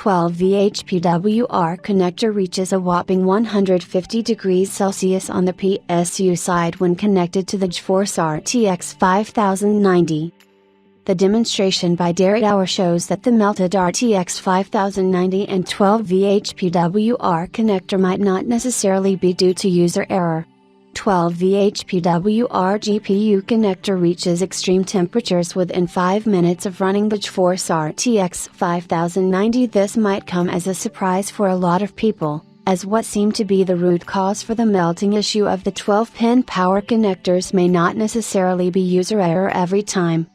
12VHPWR connector reaches a whopping 150 degrees Celsius on the PSU side when connected to the GeForce RTX 5090. The demonstration by DairyTower shows that the melted RTX 5090 and 12VHPWR connector might not necessarily be due to user error. 12VHPWR GPU connector reaches extreme temperatures within 5 minutes of running the GeForce RTX 5090. This might come as a surprise for a lot of people, as what seemed to be the root cause for the melting issue of the 12-pin power connectors may not necessarily be user error every time.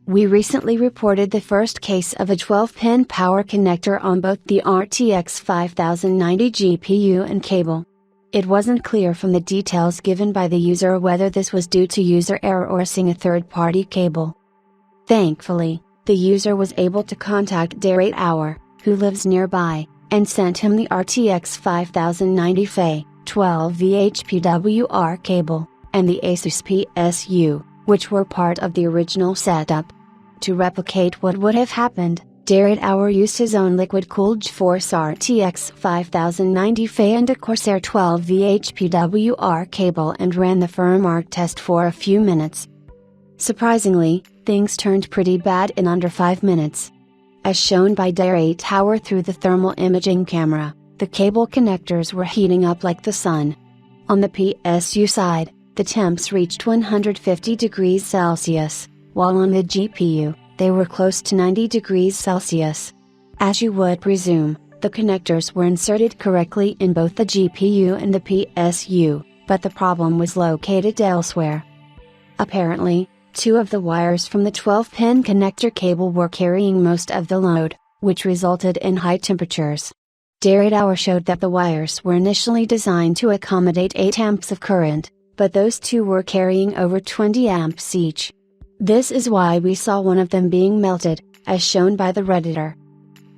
We recently reported the first case of a 12-pin power connector on both the RTX 5090 GPU and cable. It wasn't clear from the details given by the user whether this was due to user error or seeing a third-party cable. Thankfully, the user was able to contact DairyTower, who lives nearby, and sent him the RTX 5090 Fe 12VHPWR cable, and the Asus PSU, which were part of the original setup. To replicate what would have happened, DairyTower used his own liquid-cooled GeForce RTX 5090 Fe and a Corsair 12VHPWR cable and ran the firmware test for a few minutes. Surprisingly, things turned pretty bad in under 5 minutes. As shown by DairyTower through the thermal imaging camera, the cable connectors were heating up like the sun. On the PSU side, the temps reached 150 degrees Celsius, while on the GPU, they were close to 90 degrees Celsius. As you would presume, the connectors were inserted correctly in both the GPU and the PSU, but the problem was located elsewhere. Apparently, 2 of the wires from the 12-pin connector cable were carrying most of the load, which resulted in high temperatures. DairyTower showed that the wires were initially designed to accommodate 8 amps of current, but those 2 were carrying over 20 amps each. This is why we saw one of them being melted, as shown by the Redditor.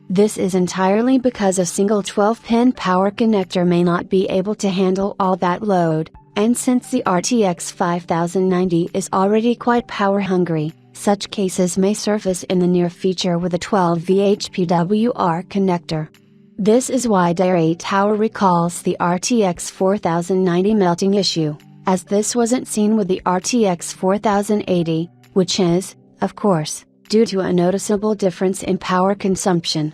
This is entirely because a single 12-pin power connector may not be able to handle all that load, and since the RTX 5090 is already quite power-hungry, such cases may surface in the near future with a 12VHPWR connector. This is why DairyTower recalls the RTX 4090 melting issue, as this wasn't seen with the RTX 4080, which is, of course, due to a noticeable difference in power consumption.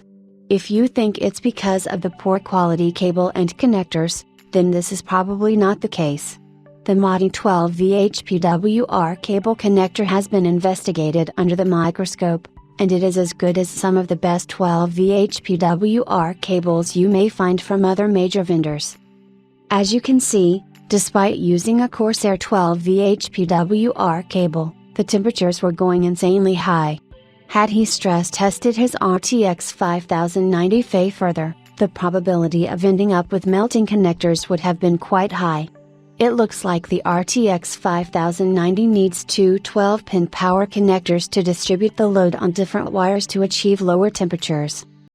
If you think it's because of the poor quality cable and connectors, then this is probably not the case. The modern 12VHPWR cable connector has been investigated under the microscope, and it is as good as some of the best 12VHPWR cables you may find from other major vendors. As you can see, despite using a Corsair 12VHPWR cable, the temperatures were going insanely high. Had he stress tested his RTX 5090 Fe further, the probability of ending up with melting connectors would have been quite high. It looks like the RTX 5090 needs 2 12-pin power connectors to distribute the load on different wires to achieve lower temperatures.